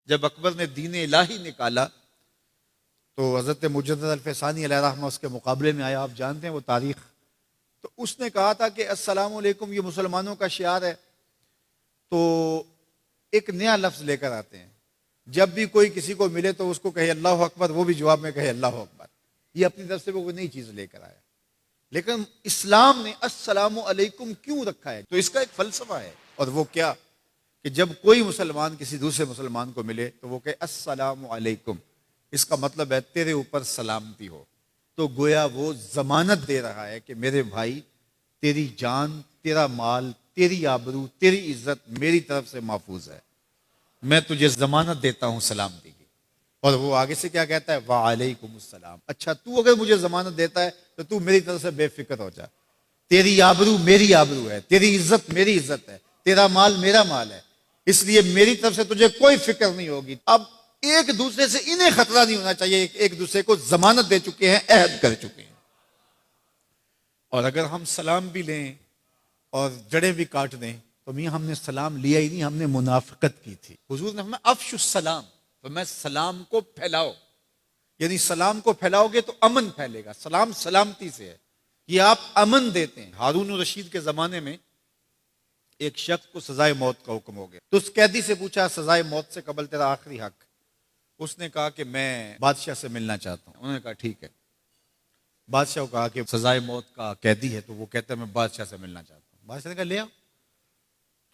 جب اکبر نے دین الہی نکالا تو حضرت مجدد الفسانی علیہ رحمہ اس کے مقابلے میں آیا. آپ جانتے ہیں وہ تاریخ. تو اس نے کہا تھا کہ السلام علیکم یہ مسلمانوں کا شعار ہے. تو ایک نیا لفظ لے کر آتے ہیں. جب بھی کوئی کسی کو ملے تو اس کو کہے اللہ اکبر, وہ بھی جواب میں کہے اللہ اکبر. یہ اپنی طرف سے وہ نئی چیز لے کر آیا. لیکن اسلام نے السلام علیکم کیوں رکھا ہے؟ تو اس کا ایک فلسفہ ہے, اور وہ کیا کہ جب کوئی مسلمان کسی دوسرے مسلمان کو ملے تو وہ کہے السلام علیکم. اس کا مطلب ہے تیرے اوپر سلامتی ہو. تو گویا وہ ضمانت دے رہا ہے کہ میرے بھائی, تیری جان, تیرا مال, تیری آبرو, تیری عزت میری طرف سے محفوظ ہے. میں تجھے ضمانت دیتا ہوں سلامتی کی. اور وہ آگے سے کیا کہتا ہے؟ وعلیکم السلام. اچھا تو اگر مجھے ضمانت دیتا ہے تو تو میری طرف سے بے فکر ہو جا. تیری آبرو میری آبرو ہے, تیری عزت میری عزت ہے, تیرا مال میرا مال ہے, اس لیے میری طرف سے تجھے کوئی فکر نہیں ہوگی. اب ایک دوسرے سے انہیں خطرہ نہیں ہونا چاہیے, ایک دوسرے کو ضمانت دے چکے ہیں, عہد کر چکے ہیں. اور اگر ہم سلام بھی لیں اور جڑیں بھی کاٹ دیں تو میاں ہم نے سلام لیا ہی نہیں, ہم نے منافقت کی تھی. حضور نے فرمایا افشوا السلام, تو میں سلام کو پھیلاؤ. یعنی سلام کو پھیلاؤ گے تو امن پھیلے گا. سلام سلامتی سے ہے, یہ آپ امن دیتے ہیں. ہارون الرشید کے زمانے میں ایک شخص کو سزائے موت کا حکم ہو گیا. تو اس قیدی سے پوچھا سزائے موت سے قبل تیرا آخری حق. اس نے کہا کہ میں بادشاہ سے ملنا چاہتا ہوں. انہوں نے کہا ٹھیک ہے. بادشاہ کو کہا کہ سزائے موت کا قیدی ہے, تو وہ کہتا ہے میں بادشاہ سے ملنا چاہتا ہوں. بادشاہ نے کہا لے آؤ.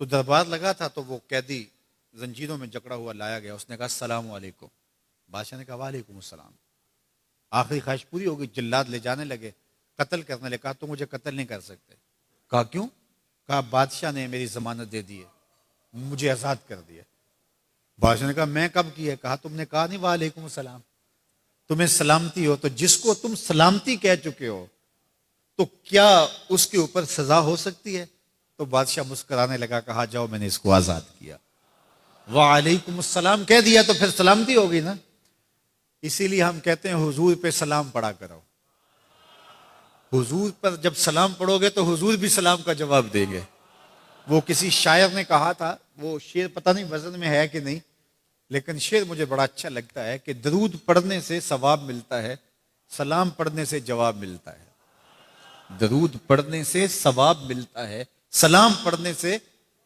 تو دربار لگا تھا, تو وہ قیدی زنجیروں میں جکڑا ہوا لایا گیا. اس نے کہا السلام علیکم. بادشاہ نے کہا وعلیکم السلام. آخری خواہش پوری ہو گئی. جلاد لے جانے لگے, قتل کرنے لگے. کہا تو مجھے قتل نہیں کر سکتے. کہا کیوں؟ کہا بادشاہ نے میری ضمانت دے دی ہے, مجھے آزاد کر دیا. بادشاہ نے کہا میں کب کی ہے؟ کہا تم نے کہا نہیں وعلیکم السلام, تمہیں سلامتی ہو. تو جس کو تم سلامتی کہہ چکے ہو تو کیا اس کے اوپر سزا ہو سکتی ہے؟ تو بادشاہ مسکرانے لگا, کہا جاؤ میں نے اس کو آزاد کیا. وعلیکم السلام کہہ دیا تو پھر سلامتی ہوگی نا. اسی لیے ہم کہتے ہیں حضور پہ سلام پڑھا کرو. حضور پر جب سلام پڑھو گے تو حضور بھی سلام کا جواب دیں گے. وہ کسی شاعر نے کہا تھا, وہ شعر پتہ نہیں وزن میں ہے کہ نہیں, لیکن شعر مجھے بڑا اچھا لگتا ہے کہ درود پڑھنے سے ثواب ملتا ہے, سلام پڑھنے سے جواب ملتا ہے. درود پڑھنے سے ثواب ملتا ہے, سلام پڑھنے سے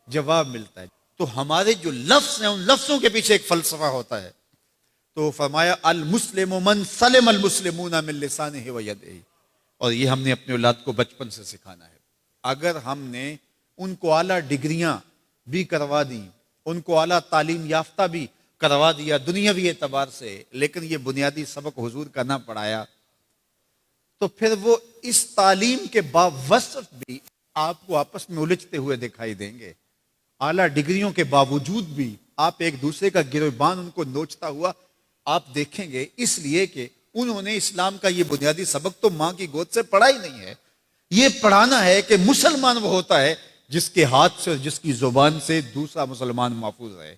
جواب ملتا ہے. تو ہمارے جو لفظ ہیں ان لفظوں کے پیچھے ایک فلسفہ ہوتا ہے. تو فرمایا المسلم من سلم المسلمون من لسانہ و یدہ. اور یہ ہم نے اپنے اولاد کو بچپن سے سکھانا ہے. اگر ہم نے ان کو اعلیٰ ڈگریاں بھی کروا دیں, ان کو اعلیٰ تعلیم یافتہ بھی کروا دیا دنیاوی اعتبار سے, لیکن یہ بنیادی سبق حضور کا نہ پڑھایا, تو پھر وہ اس تعلیم کے باوصف بھی آپ کو آپس میں الجھتے ہوئے دکھائی دیں گے. اعلیٰ ڈگریوں کے باوجود بھی آپ ایک دوسرے کا گریبان ان کو نوچتا ہوا آپ دیکھیں گے, اس لیے کہ انہوں نے اسلام کا یہ بنیادی سبق تو ماں کی گود سے پڑھا ہی نہیں ہے. یہ پڑھانا ہے کہ مسلمان وہ ہوتا ہے جس کے ہاتھ سے اور جس کی زبان سے دوسرا مسلمان محفوظ رہے.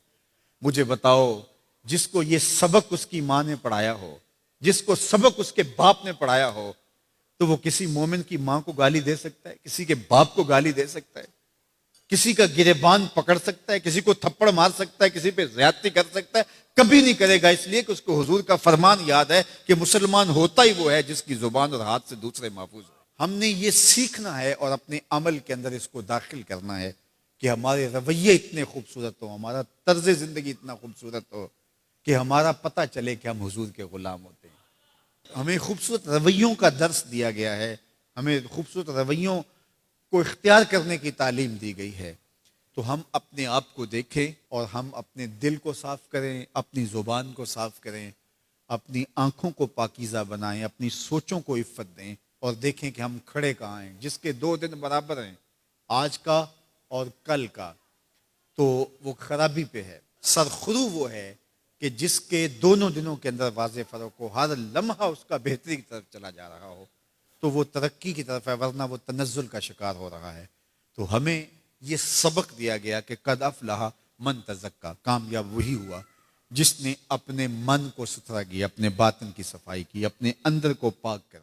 مجھے بتاؤ, جس کو یہ سبق اس کی ماں نے پڑھایا ہو, جس کو سبق اس کے باپ نے پڑھایا ہو, تو وہ کسی مومن کی ماں کو گالی دے سکتا ہے, کسی کے باپ کو گالی دے سکتا ہے, کسی کا گریبان پکڑ سکتا ہے, کسی کو تھپڑ مار سکتا ہے, کسی پہ زیادتی کر سکتا ہے؟ کبھی نہیں کرے گا, اس لیے کہ اس کو حضور کا فرمان یاد ہے کہ مسلمان ہوتا ہی وہ ہے جس کی زبان اور ہاتھ سے دوسرے محفوظ ہو. ہم نے یہ سیکھنا ہے اور اپنے عمل کے اندر اس کو داخل کرنا ہے کہ ہمارے رویے اتنے خوبصورت ہو, ہمارا طرز زندگی اتنا خوبصورت ہو کہ ہمارا پتہ چلے کہ ہم حضور کے غلام ہوتے ہیں. ہمیں خوبصورت رویوں کا درس دیا گیا ہے, ہمیں خوبصورت رویوں کو اختیار کرنے کی تعلیم دی گئی ہے. تو ہم اپنے آپ کو دیکھیں اور ہم اپنے دل کو صاف کریں, اپنی زبان کو صاف کریں, اپنی آنکھوں کو پاکیزہ بنائیں, اپنی سوچوں کو عفت دیں, اور دیکھیں کہ ہم کھڑے کہاں ہیں. جس کے 2 دن برابر ہیں, آج کا اور کل کا, تو وہ خرابی پہ ہے. سرخرو وہ ہے کہ جس کے دونوں دنوں کے اندر واضح فرق ہو, ہر لمحہ اس کا بہتری کی طرف چلا جا رہا ہو, تو وہ ترقی کی طرف ہے, ورنہ وہ تنزل کا شکار ہو رہا ہے. تو ہمیں یہ سبق دیا گیا کہ قد افلح من تزکا, کامیاب وہی ہوا جس نے اپنے من کو ستھرا کیا, اپنے باطن کی صفائی کی, اپنے اندر کو پاک کر